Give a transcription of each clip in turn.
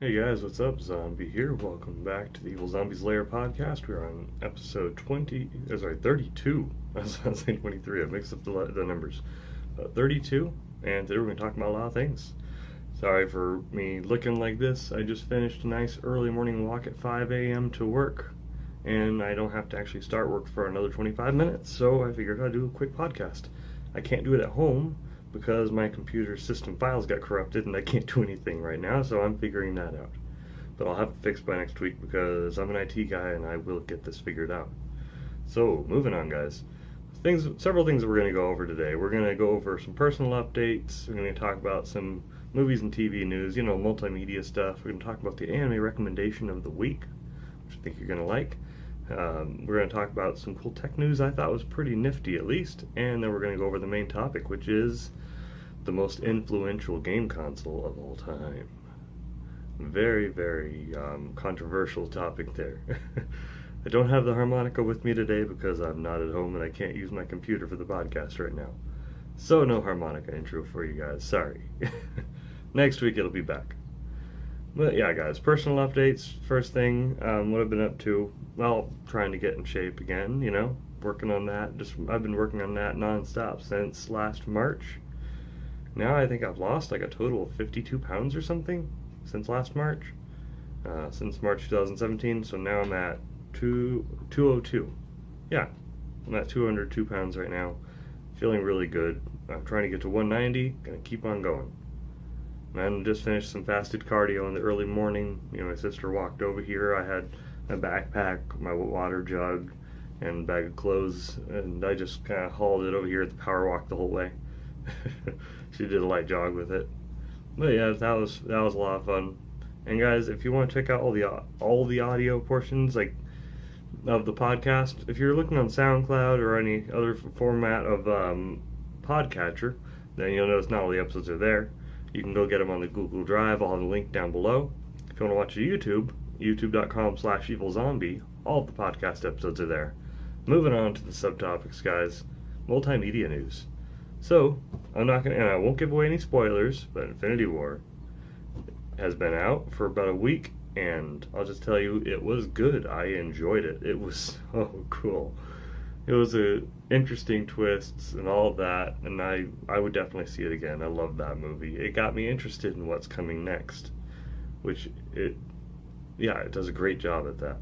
Hey guys, what's up? Zombie here. Welcome back to the Evilzombies Lair podcast. We're on episode 32. I was saying 23. I mixed up the numbers. 32, and today we're going to talk about a lot of things. Sorry for me looking like this. I just finished a nice early morning walk at 5 a.m. to work, and I don't have to actually start work for another 25 minutes, so I figured I'd do a quick podcast. I can't do it at home because my computer system files got corrupted and I can't do anything right now, so I'm figuring that out. But I'll have it fixed by next week because I'm an IT guy and I will get this figured out. So, moving on, guys. Several things that we're going to go over today. We're going to go over some personal updates. We're going to talk about some movies and TV news, multimedia stuff. We're going to talk about the anime recommendation of the week, which I think you're going to like. We're going to talk about some cool tech news I thought was pretty nifty, at least. And then we're going to go over the main topic, which is the most influential game console of all time. Very, very controversial topic there. I don't have the harmonica with me today because I'm not at home and I can't use my computer for the podcast right now. So no harmonica intro for you guys, sorry. Next week it'll be back. But yeah, guys, personal updates. First thing, what I've been up to, well, trying to get in shape again, working on that. I've been working on that non-stop since last March. Now I think I've lost like a total of 52 pounds or something since last March, since March 2017, so now I'm at 202. Yeah, I'm at 202 pounds right now, feeling really good. I'm trying to get to 190, gonna keep on going. And just finished some fasted cardio in the early morning. My sister walked over here, I had my backpack, my water jug, and bag of clothes, and I just kind of hauled it over here at the power walk the whole way. She did a light jog with it. But yeah, that was a lot of fun. And guys, if you want to check out all the audio portions of the podcast, if you're looking on SoundCloud or any other format of podcatcher, then you'll notice not all the episodes are there. You can go get them on the Google Drive. I'll have a link down below. If you want to watch the YouTube, youtube.com/Evilzombie, all of the podcast episodes are there. Moving on to the subtopics, guys. Multimedia news. So, and I won't give away any spoilers, but Infinity War has been out for about a week, and I'll just tell you, it was good. I enjoyed it. It was so cool. It was interesting twists and all of that, and I would definitely see it again. I love that movie. It got me interested in what's coming next, which it does a great job at that.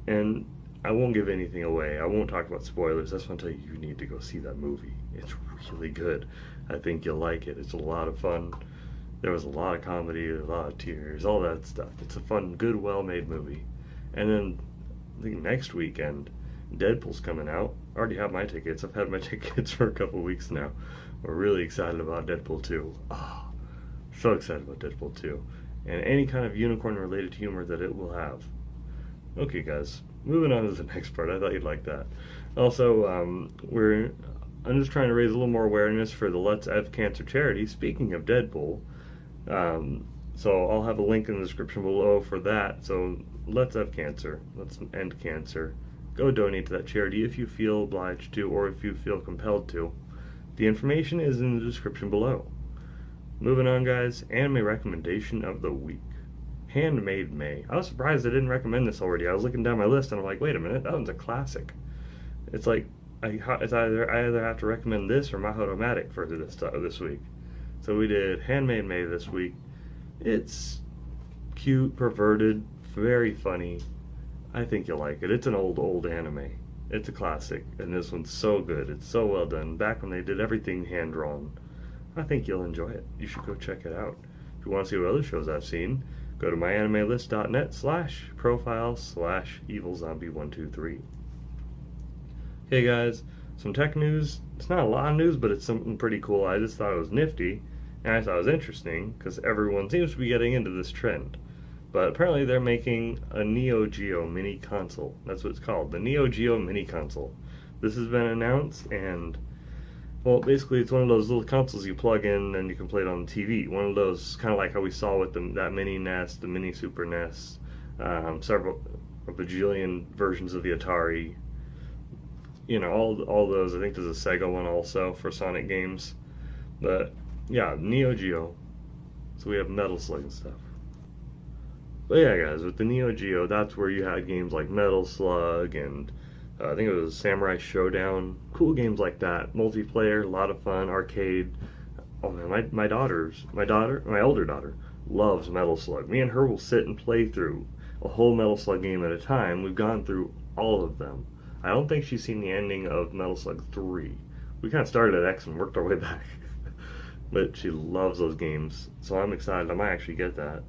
And I won't give anything away. I won't talk about spoilers. That's when I tell you, you need to go see that movie. It's really good. I think you'll like it. It's a lot of fun. There was a lot of comedy, a lot of tears, all that stuff. It's a fun, good, well-made movie. And then I think next weekend, Deadpool's coming out. I already have my tickets. I've had my tickets for a couple weeks now. We're really excited about Deadpool 2. Oh, so excited about Deadpool 2. And any kind of unicorn-related humor that it will have. Okay, guys. Moving on to the next part. I thought you'd like that. Also, I'm just trying to raise a little more awareness for the LetsFCancer charity. Speaking of Deadpool, so I'll have a link in the description below for that. So LetsFCancer, Let's End Cancer. Go donate to that charity if you feel obliged to, or if you feel compelled to. The information is in the description below. Moving on, guys. Anime recommendation of the week. Handmaid May. I was surprised I didn't recommend this already. I was looking down my list and I'm like, wait a minute, that one's a classic. It's like I either have to recommend this or Mahodomatic for this week. So we did Handmaid May this week. It's cute, perverted, very funny. I think you'll like it. It's an old anime. It's a classic, and this one's so good. It's so well done. Back when they did everything hand drawn. I think you'll enjoy it. You should go check it out. If you want to see what other shows I've seen, go to myanimelist.net/profile/evilzombie123. Hey guys, some tech news. It's not a lot of news, but it's something pretty cool. I just thought it was nifty, and I thought it was interesting, because everyone seems to be getting into this trend. But apparently they're making a Neo Geo mini console. That's what it's called, the Neo Geo mini console. This has been announced, and well, basically it's one of those little consoles you plug in and you can play it on the TV. One of those, kind of like how we saw with that mini NES, the mini Super NES, several, a bajillion versions of the Atari. All those. I think there's a Sega one also for Sonic games. But yeah, Neo Geo. So we have Metal Slug and stuff. But yeah, guys, with the Neo Geo, that's where you had games like Metal Slug and I think it was Samurai Showdown. Cool games like that. Multiplayer, a lot of fun, arcade. Oh man, my older daughter loves Metal Slug. Me and her will sit and play through a whole Metal Slug game at a time. We've gone through all of them. I don't think she's seen the ending of Metal Slug 3. We kind of started at X and worked our way back. But she loves those games, so I'm excited. I might actually get that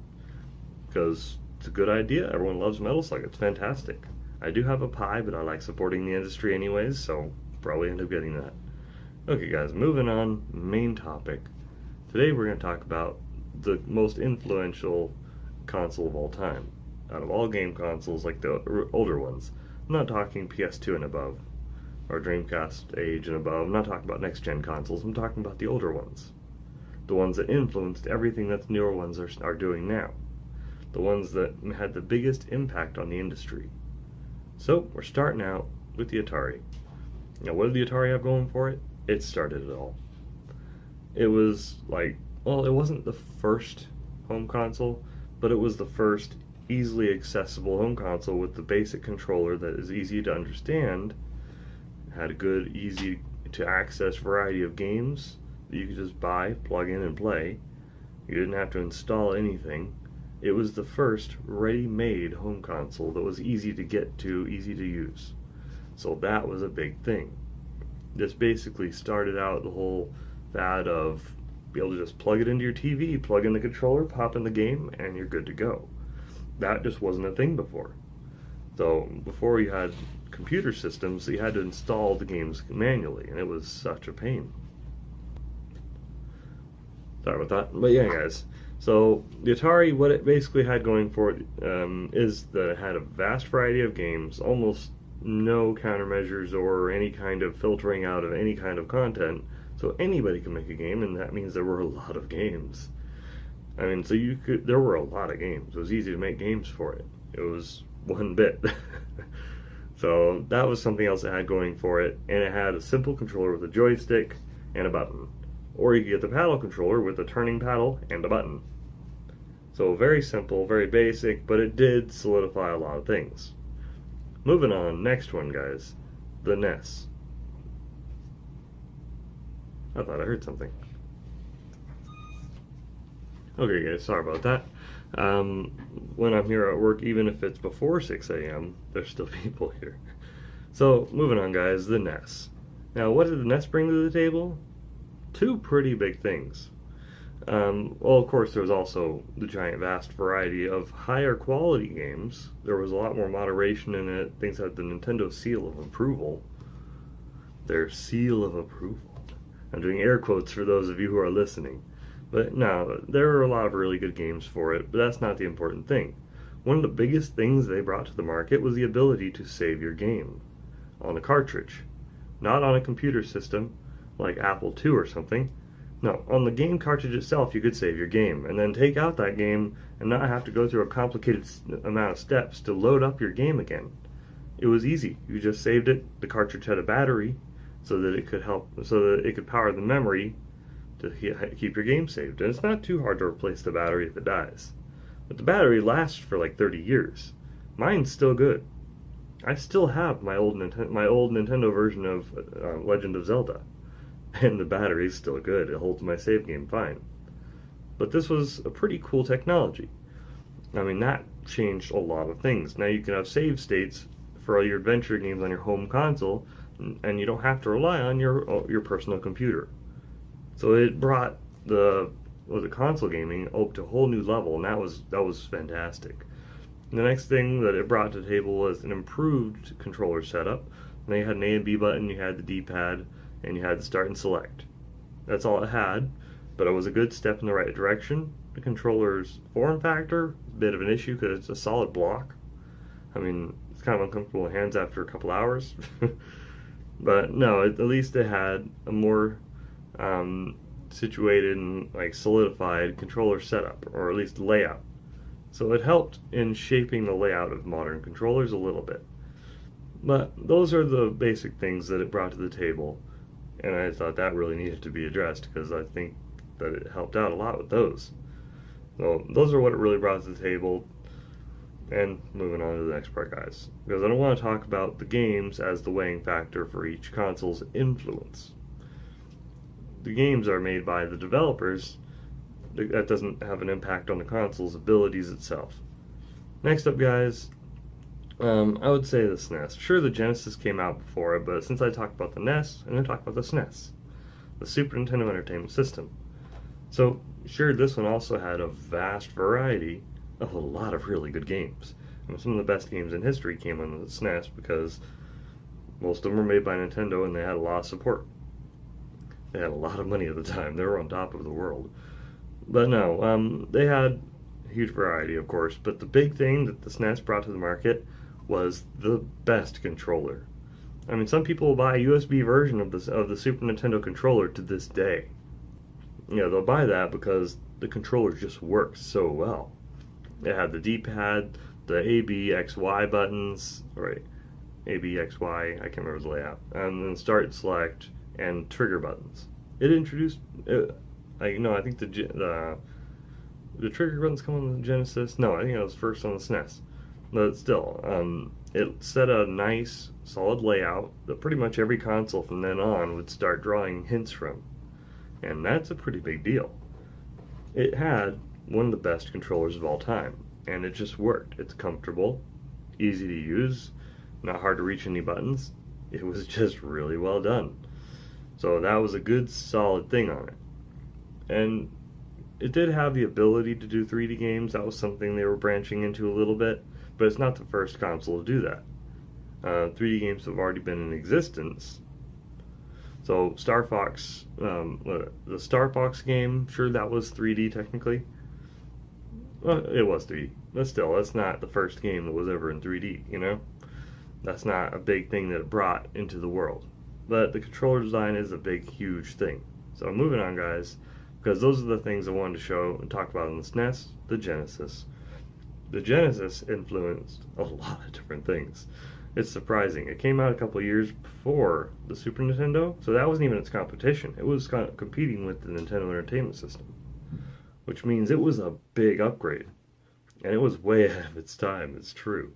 because it's a good idea. Everyone loves Metal Slug. It's fantastic. I do have a Pi, but I like supporting the industry anyways, so probably end up getting that. Okay, guys, moving on. Main topic. Today we're going to talk about the most influential console of all time. Out of all game consoles, like the older ones. I'm not talking PS2 and above, or Dreamcast age and above. I'm not talking about next-gen consoles. I'm talking about the older ones. The ones that influenced everything that the newer ones are doing now. The ones that had the biggest impact on the industry. So, we're starting out with the Atari. Now, what did the Atari have going for it? It started it all. It was like, well, it wasn't the first home console, but it was the first easily accessible home console with the basic controller that is easy to understand, had a good, easy to access variety of games that you could just buy, plug in, and play. You didn't have to install anything. It was the first ready-made home console that was easy to get to, easy to use. So that was a big thing. This basically started out the whole fad of be able to just plug it into your TV, plug in the controller, pop in the game, and you're good to go. That just wasn't a thing before. So before you had computer systems, you had to install the games manually, and it was such a pain. Sorry about that. But yeah, guys. So the Atari, what it basically had going for it is that it had a vast variety of games, almost no countermeasures or any kind of filtering out of any kind of content. So anybody can make a game, and that means there were a lot of games. I mean, so there were a lot of games. It was easy to make games for it. It was 1 bit. So that was something else it had going for it, and it had a simple controller with a joystick and a button. Or you could get the paddle controller with a turning paddle and a button. So very simple, very basic, but it did solidify a lot of things. Moving on, next one, guys. The NES. I thought I heard something. Okay, guys, sorry about that. When I'm here at work, even if it's before 6 a.m., there's still people here. So, moving on, guys, the NES. Now, what did the NES bring to the table? 2 pretty big things. Well, of course, there was also the giant vast variety of higher quality games. There was a lot more moderation in it. Things had the Nintendo seal of approval. Their seal of approval. I'm doing air quotes for those of you who are listening. But no, there are a lot of really good games for it, but that's not the important thing. One of the biggest things they brought to the market was the ability to save your game on a cartridge. Not on a computer system like Apple II or something. No, on the game cartridge itself you could save your game and then take out that game and not have to go through a complicated amount of steps to load up your game again. It was easy. You just saved it. The cartridge had a battery so that it could power the memory to keep your game saved. And it's not too hard to replace the battery if it dies. But the battery lasts for like 30 years. Mine's still good. I still have my old Nintendo version of Legend of Zelda. And the battery's still good. It holds my save game fine. But this was a pretty cool technology. I mean, that changed a lot of things. Now you can have save states for all your adventure games on your home console, and you don't have to rely on your personal computer. So it brought the console gaming up to a whole new level, and that was fantastic. And the next thing that it brought to the table was an improved controller setup. And then you had an A and B button, you had the D-pad, and you had the start and select. That's all it had, but it was a good step in the right direction. The controller's form factor, a bit of an issue because it's a solid block. I mean, it's kind of uncomfortable in hands after a couple hours. But no, at least it had a more situated and like solidified controller setup, or at least layout. So it helped in shaping the layout of modern controllers a little bit. But those are the basic things that it brought to the table, and I thought that really needed to be addressed because I think that it helped out a lot with those. So those are what it really brought to the table. And moving on to the next part, guys, because I don't want to talk about the games as the weighing factor for each console's influence. The games are made by the developers. That doesn't have an impact on the console's abilities itself. Next up, guys, I would say the SNES. Sure, the Genesis came out before it, but since I talked about the NES, I'm going to talk about the SNES, the Super Nintendo Entertainment System. So, sure, this one also had a vast variety of a lot of really good games. And some of the best games in history came on the SNES because most of them were made by Nintendo and they had a lot of support. They had a lot of money at the time. They were on top of the world. But no, they had a huge variety, of course. But the big thing that the SNES brought to the market was the best controller. I mean, some people will buy a USB version of the Super Nintendo controller to this day. You know, they'll buy that because the controller just works so well. It had the D-pad, the A, B, X, Y buttons, right? A, B, X, Y, I can't remember the layout. And then start, select, and trigger buttons. It introduced, I think the trigger buttons come on the Genesis. No, I think it was first on the SNES. But still, it set a nice, solid layout that pretty much every console from then on would start drawing hints from. And that's a pretty big deal. It had one of the best controllers of all time, and it just worked. It's comfortable, easy to use, not hard to reach any buttons. It was just really well done. So that was a good, solid thing on it. And it did have the ability to do 3D games. That was something they were branching into a little bit, but it's not the first console to do that. 3D games have already been in existence. So Star Fox, the Star Fox game, sure, that was 3D technically. Well, it was 3D, but still, that's not the first game that was ever in 3D, you know? That's not a big thing that it brought into the world. But the controller design is a big, huge thing. So moving on, guys, because those are the things I wanted to show and talk about on the SNES, the Genesis. The Genesis influenced a lot of different things. It's surprising. It came out a couple years before the Super Nintendo, so that wasn't even its competition. It was kind of competing with the Nintendo Entertainment System, which means it was a big upgrade. And it was way ahead of its time, it's true.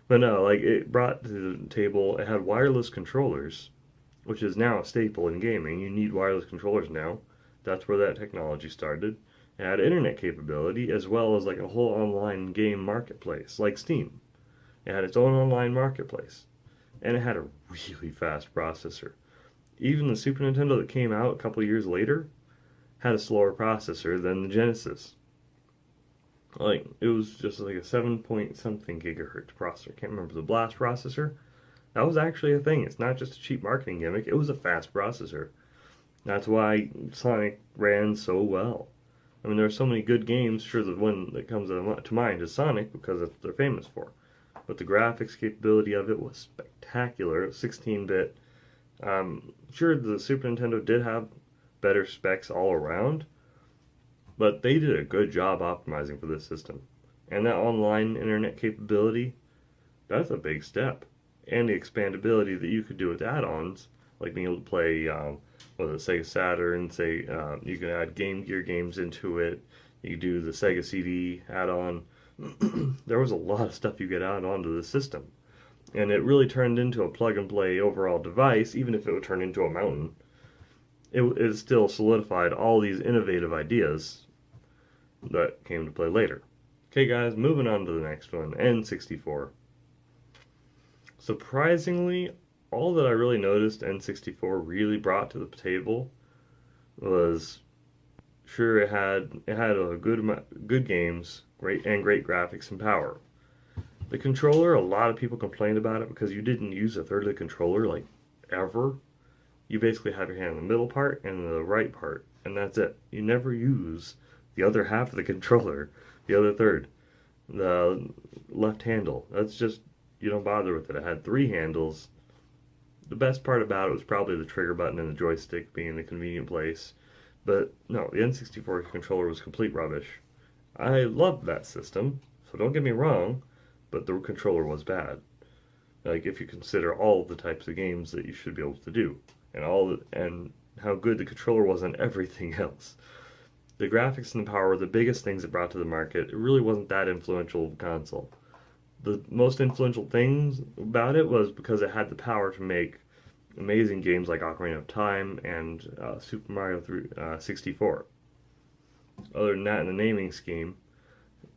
But no, like, it brought to the table, it had wireless controllers, which is now a staple in gaming. You need wireless controllers now. That's where that technology started. It had internet capability, as well as like a whole online game marketplace, like Steam. It had its own online marketplace. And it had a really fast processor. Even the Super Nintendo that came out a couple years later had a slower processor than the Genesis. Like, it was just like a 7 point something gigahertz processor. I can't remember the blast processor. That was actually a thing. It's not just a cheap marketing gimmick. It was a fast processor. That's why Sonic ran so well. I mean, there are so many good games. Sure, the one that comes to mind is Sonic, because that's what they're famous for. But the graphics capability of it was spectacular. 16-bit. Sure, the Super Nintendo did have better specs all around, but they did a good job optimizing for this system. And that online internet capability, that's a big step. And the expandability that you could do with add-ons, like being able to play, Sega Saturn, say, you can add Game Gear games into it, you could do the Sega CD add-on. There was a lot of stuff you could add onto the system. And it really turned into a plug-and-play overall device, even if it would turn into a mountain. It still solidified all these innovative ideas that came to play later. Okay, guys, moving on to the next one, N64. Surprisingly, all that I really noticed N64 really brought to the table was, sure, it had a good games, great graphics and power. The controller, a lot of people complained about it because you didn't use a third of the controller, like, ever. You basically have your hand in the middle part and the right part, and that's it. You never use the other half of the controller, the other third, the left handle. That's just, you don't bother with it. It had 3 handles. The best part about it was probably the trigger button and the joystick being in a convenient place. But no, the N64 controller was complete rubbish. I loved that system, so don't get me wrong, but the controller was bad. Like, if you consider all the types of games that you should be able to do, and how good the controller was on everything else. The graphics and the power were the biggest things it brought to the market. It really wasn't that influential of a console. the most influential things about it was because it had the power to make amazing games like Ocarina of Time and Super Mario 64. Other than that, in the naming scheme,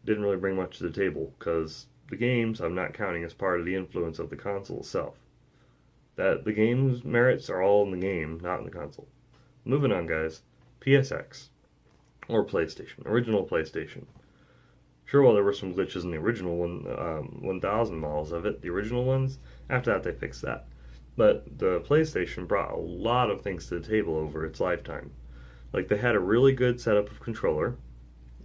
didn't really bring much to the table because the games I'm not counting as part of the influence of the console itself. That the game's merits are all in the game, not in the console. Moving on, guys. PSX or PlayStation, original PlayStation. Sure, while there were some glitches in the original 1000 models of it, the original ones, after that they fixed that. But the PlayStation brought a lot of things to the table over its lifetime. Like they had a really good setup of controller.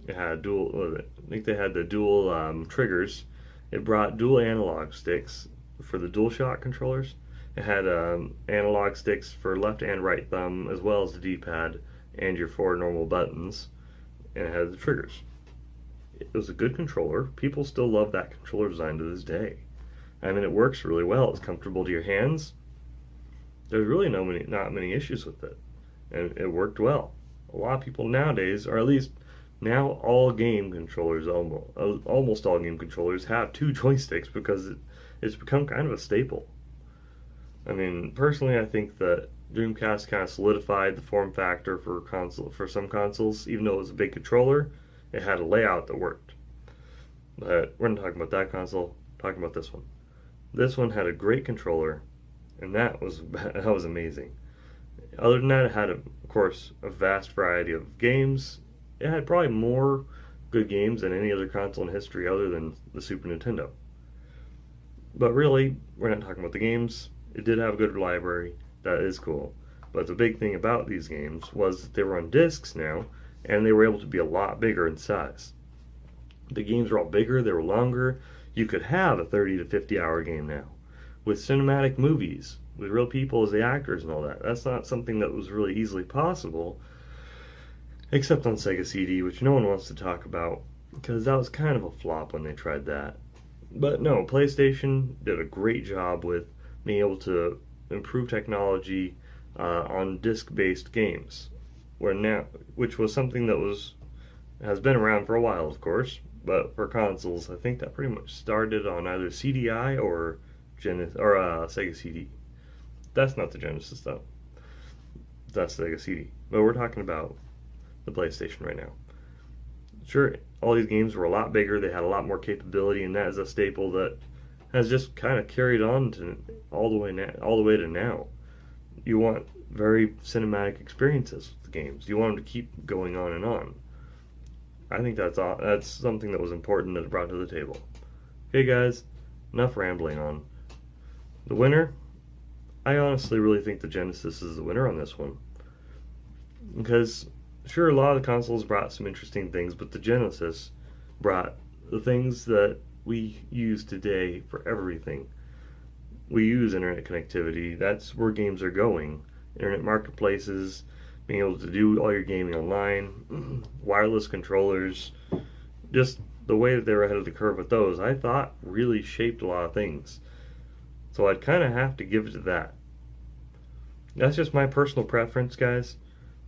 It had I think they had the dual triggers. It brought dual analog sticks for the DualShock controllers. It had analog sticks for left and right thumb, as well as the D-pad and your 4 normal buttons. And it had the triggers. It was a good controller. People still love that controller design to this day. I mean, it works really well. It's comfortable to your hands. There's really not many issues with it. And it worked well. A lot of people nowadays, or at least now all game controllers, almost all game controllers have 2 joysticks because it's become kind of a staple. I mean, personally, I think that Dreamcast kind of solidified the form factor for some consoles. Even though it was a big controller, it had a layout that worked. But we're not talking about that console. We're talking about this one. This one had a great controller, and that was amazing. Other than that, it had, of course, a vast variety of games. It had probably more good games than any other console in history other than the Super Nintendo. But really, we're not talking about the games. It did have a good library. That is cool. But the big thing about these games was that they were on discs now, and they were able to be a lot bigger in size. The games were all bigger, they were longer. You could have a 30 to 50 hour game now with cinematic movies, with real people as the actors and all that. That's not something that was really easily possible, except on Sega CD, which no one wants to talk about, because that was kind of a flop when they tried that. But no, PlayStation did a great job with being able to improve technology on disc-based games, which was something that has been around for a while, of course, but for consoles, I think that pretty much started on either CDI or Sega CD. That's not the Genesis though. That's Sega CD. But we're talking about the PlayStation right now. Sure, all these games were a lot bigger. They had a lot more capability, and that is a staple that has just kind of carried on to all the way to now. You want very cinematic experiences with the games. You want them to keep going on and on. I think that's something that was important that it brought to the table. Okay, guys, enough rambling on. The winner, I honestly really think the Genesis is the winner on this one. Because, sure, a lot of the consoles brought some interesting things, but the Genesis brought the things that we use today for everything. We use internet connectivity. That's where games are going. Internet marketplaces, being able to do all your gaming online, wireless controllers, just the way that they were ahead of the curve with those, I thought really shaped a lot of things. So I'd kind of have to give it to that. That's just my personal preference, guys.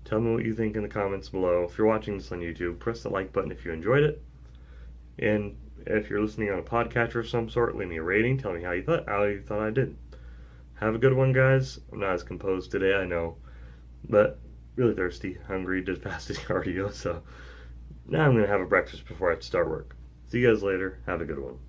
Tell me what you think in the comments below. If you're watching this on YouTube, press the like button if you enjoyed it. And if you're listening on a podcatcher of some sort, leave me a rating. Tell me how you thought I did. Have a good one, guys. I'm not as composed today, I know. But really thirsty, hungry, did fasted cardio, so now I'm going to have a breakfast before I have to start work. See you guys later. Have a good one.